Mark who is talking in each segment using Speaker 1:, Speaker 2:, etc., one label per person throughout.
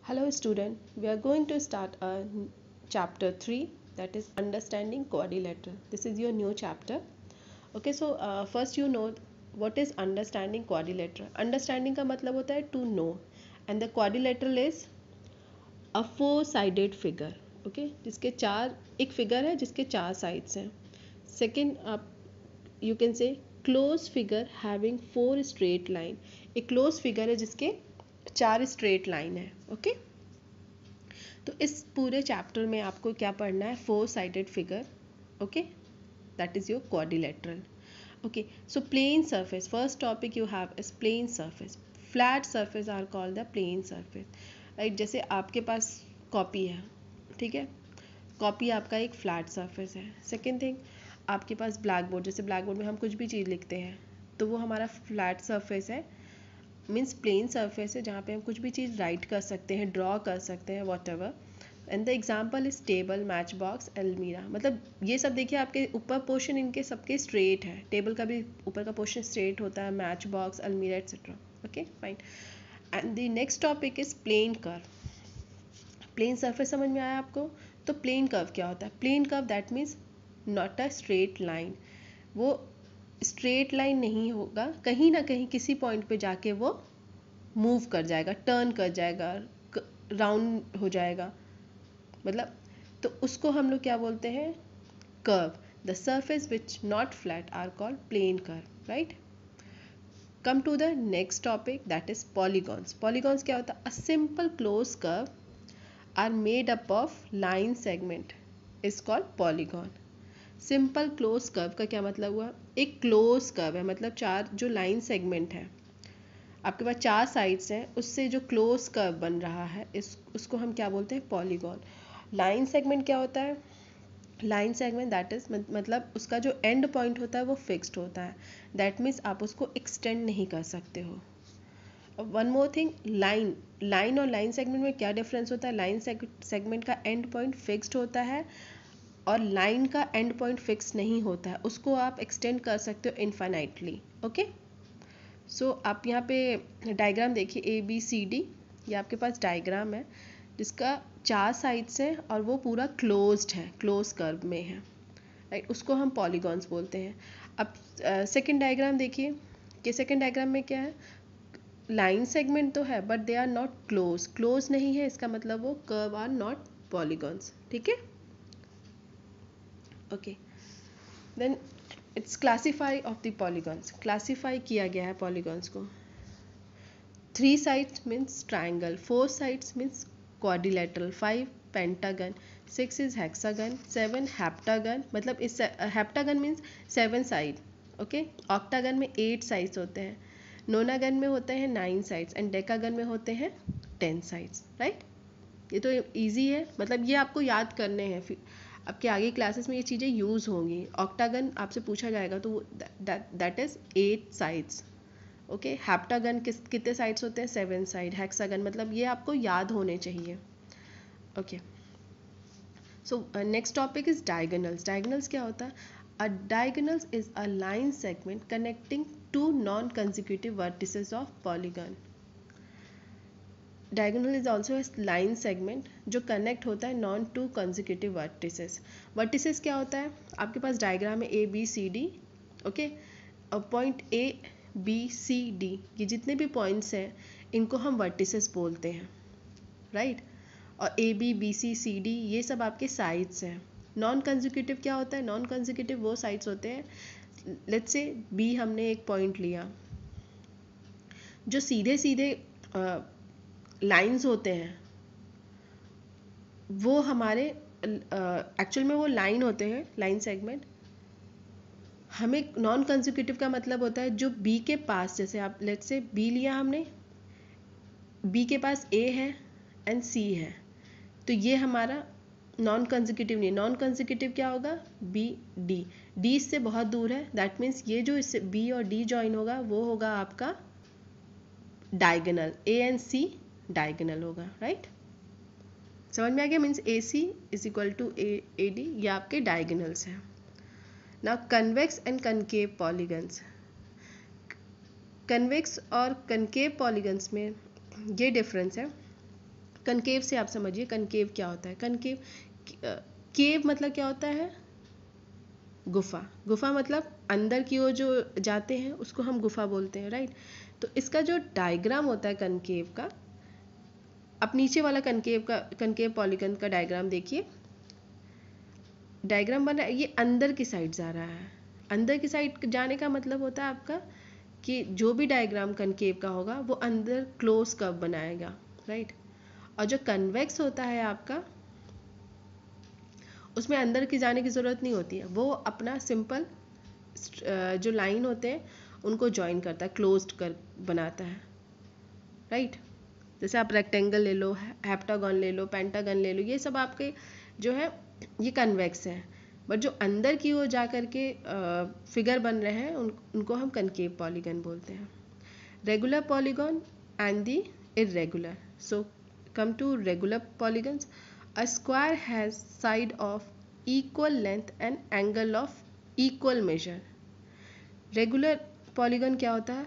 Speaker 1: Hello student, we are going to start chapter 3, that is understanding quadrilateral. This is your new chapter. Okay, so first you know what is understanding quadrilateral. Understanding का मतलब होता है to know and the quadrilateral is a four-sided figure. Okay, जिसके चार एक figure है जिसके चार sides हैं. Second आप you can say close figure having four straight line. एक close figure है जिसके चार स्ट्रेट लाइन है. ओके तो इस पूरे चैप्टर में आपको क्या पढ़ना है? Four sided figure. Okay that is your quadrilateral. Okay so plane surface, first topic you have is plane surface. Flat surface are called the plane surface. Right, जैसे आपके पास कॉपी है, ठीक है, कॉपी आपका एक फ्लैट सरफेस है. Second thing, आपके पास black board, जैसे ब्लैक बोर्ड में हम कुछ भी चीज़ लिखते हैं तो वो हमारा फ्लैट सरफेस है, मीन्स प्लेन सरफेस है जहाँ पे हम कुछ भी चीज़ राइट कर सकते हैं, ड्रॉ कर सकते हैं, what ever. And the example is table, match box, अलमीरा. मतलब ये सब देखिए आपके ऊपर पोर्शन इनके सबके स्ट्रेट है. टेबल का भी ऊपर का पोर्शन स्ट्रेट होता है, मैच बॉक्स, अलमीरा etcetera. Okay fine. And the next topic is plane curve. Plane surface समझ में आया आपको? तो प्लेन कर्व क्या होता है? Plane curve that means not a straight line. वो स्ट्रेट लाइन नहीं होगा, कहीं ना कहीं किसी पॉइंट पे जाके वो मूव कर जाएगा, टर्न कर जाएगा, राउंड हो जाएगा. मतलब तो उसको हम लोग क्या बोलते हैं? Curve. The surface which not flat are called plane curve. Right, come to the next topic that is polygons. Polygons क्या होता है? A simple close curve are made up of line segment is called polygon. Simple close curve का क्या मतलब हुआ? एक close curve है, मतलब चार जो लाइन सेगमेंट है, आपके पास चार साइड्स हैं, उससे जो क्लोज कर्व बन रहा है उसको हम क्या बोलते हैं? पॉलीगॉन. लाइन सेगमेंट क्या होता है? लाइन सेगमेंट दैट इज मतलब उसका जो एंड पॉइंट होता है वो फिक्स्ड होता है. दैट मीन्स आप उसको एक्सटेंड नहीं कर सकते हो. वन मोर थिंग, लाइन और लाइन सेगमेंट में क्या डिफरेंस होता है? लाइन सेगमेंट का एंड पॉइंट फिक्स्ड होता है और लाइन का एंड पॉइंट फिक्स नहीं होता है, उसको आप एक्सटेंड कर सकते हो इनफाइनाइटली. ओके सो आप यहाँ पे डायग्राम देखिए, ए बी सी डी, ये आपके पास डायग्राम है जिसका चार साइड्स हैं और वो पूरा क्लोज्ड है, क्लोज कर्व में है. राइट, उसको हम पॉलीगॉन्स बोलते हैं. अब सेकंड डायग्राम देखिए कि सेकंड डायग्राम में क्या है? लाइन सेगमेंट तो है but they are not close. Close नहीं है, इसका मतलब वो कर्व आर नॉट पॉलीगॉन्स. ठीक है, okay. Then it's classify of the polygons. Classify किया गया है पॉलीगॉन्स को. 3 sides means triangle, 4 sides means quadrilateral, 5 pentagon, 6 is hexagon, 7 heptagon. मतलब इस heptagon means 7 side. Okay, octagon में 8 sides होते हैं, nonagon में होते हैं 9 sides एंड decagon में होते हैं 10 sides. राइट, ये तो इजी है, मतलब ये आपको याद करने हैं, फिर आपके आगे क्लासेस में ये चीज़ें यूज़ होंगी. ऑक्टागन आपसे पूछा जाएगा तो दैट इज़ 8 साइड्स. ओके, हैप्टागन कितने साइड्स होते हैं? 7 साइड. हेक्सागन मतलब ये आपको याद होने चाहिए. Okay so next topic is diagonals. Diagonals क्या होता है? A diagonals is a line segment connecting two non consecutive vertices of polygon. Diagonal is also a line segment जो कनेक्ट होता है non two consecutive vertices. Vertices क्या होता है? आपके पास डायग्राम है A B C D. Okay, point A B C D, ये जितने भी पॉइंट्स हैं इनको हम वर्टिसेस बोलते हैं. राइट, और A B B C C D ये सब आपके साइड्स हैं. नॉन कंसेक्यूटिव क्या होता है? नॉन कंसेक्यूटिव वो साइड्स होते हैं, लेट्स से बी हमने एक पॉइंट लिया, जो सीधे सीधे लाइंस होते हैं वो हमारे एक्चुअल में वो लाइन होते हैं, लाइन सेगमेंट. हमें नॉन कंसेक्यूटिव का मतलब होता है जो बी के पास, जैसे आप लेट्स से बी लिया हमने, बी के पास ए है एंड सी है, तो ये हमारा नॉन कंसेक्यूटिव नहीं. नॉन कंसेक्यूटिव क्या होगा? B D. डी इससे बहुत दूर है, दैट मीन्स ये जो इससे बी और डी जॉइन होगा वो होगा आपका diagonal. A and C diagonal होगा. राइट, समझ में आ गया? Means A C is equal to A D, ये आपके डायगोनल्स हैं. Now convex and concave polygons. Convex और कनकेव पॉलीगन्स में ये डिफरेंस है. कनकेव से आप समझिए कनकेव क्या होता है। कनकेव, केव मतलब क्या होता है, गुफा। गुफा मतलब अंदर की ओर जो जाते हैं उसको हम गुफा बोलते हैं, राइट। तो इसका जो डायग्राम होता है कनकेव का, अब नीचे वाला कनकेव पॉलीगन का डायग्राम देखिए। डायग्राम बन रहा है, ये अंदर की साइड जा रहा है। अंदर की साइड जाने का मतलब होता है आपका कि जो भी डायग्राम कनकेव का होगा वो अंदर क्लोज कर्व बनाएगा, राइट। और जो कन्वेक्स होता है आपका, उसमें अंदर की जाने की ज़रूरत नहीं होती है, वो अपना सिंपल जो लाइन होते हैं उनको ज्वाइन करता है, क्लोज्ड कर बनाता है, राइट। जैसे आप रेक्टेंगल ले लो, हेप्टागन ले लो, पेंटागन ले लो, ये सब आपके जो है ये कन्वेक्स हैं। बट जो अंदर की ओर जा कर के फिगर बन रहे हैं उनको हम कनकेव पॉलीगन बोलते हैं। Regular polygon and the irregular. So come to regular polygons. A square has side of equal length and angle of equal measure. Regular polygon क्या होता है,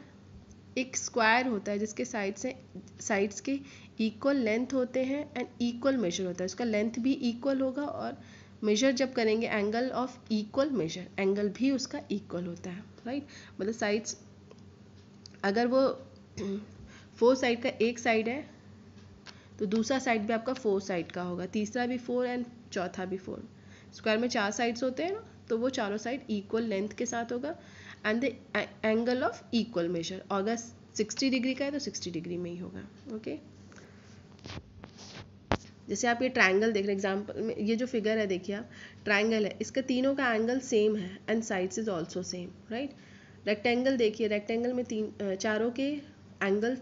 Speaker 1: एक स्क्वायर होता है जिसके साइड्स के इक्वल लेंथ होते हैं एंड इक्वल मेजर होता है। उसका लेंथ भी इक्वल होगा और मेजर जब करेंगे angle of equal major, angle भी उसका इक्वल होता है, राइट। मतलब साइड्स, अगर वो 4 साइड का एक साइड है तो दूसरा साइड भी आपका 4 साइड का होगा, तीसरा भी 4 एंड चौथा भी 4। स्क्वायर में 4 साइड्स होते हैं ना, तो वो चारों साइड इक्वल लेंथ के साथ होगा and the angle of equal major. अगर 60 डिग्री का है तो 60 डिग्री में ही होगा, ओके। जैसे आप ये ट्रायंगल देख रहे हैं एग्जाम्पल में, ये जो फिगर है देखिए आप, ट्रायंगल है, इसका तीनों का एंगल सेम है and sides is also same, right. Rectangle देखिए, रेक्टेंगल में चारों के एंगल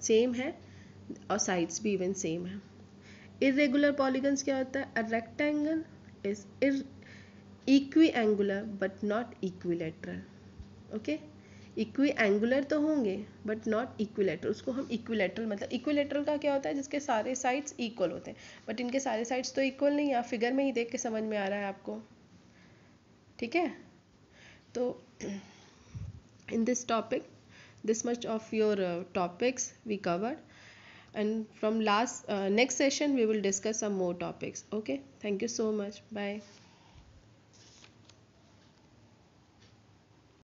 Speaker 1: सेम है और साइड्स भी इवन सेम है। इरेगुलर पॉलीगन्स क्या होता है, a rectangle is equi angular but not equilateral, okay. Equi angular तो होंगे बट नॉट इक्विलेटरल, उसको हम इक्विलेटरल, मतलब इक्विलेटरल का क्या होता है, जिसके सारे साइड्स इक्वल होते हैं, बट इनके सारे साइड्स तो इक्वल नहीं है। आप फिगर में ही देख के समझ में आ रहा है आपको, ठीक है। तो in this topic, this much of your topics we covered, and from next session we will discuss some more topics, okay. Thank you so much, bye.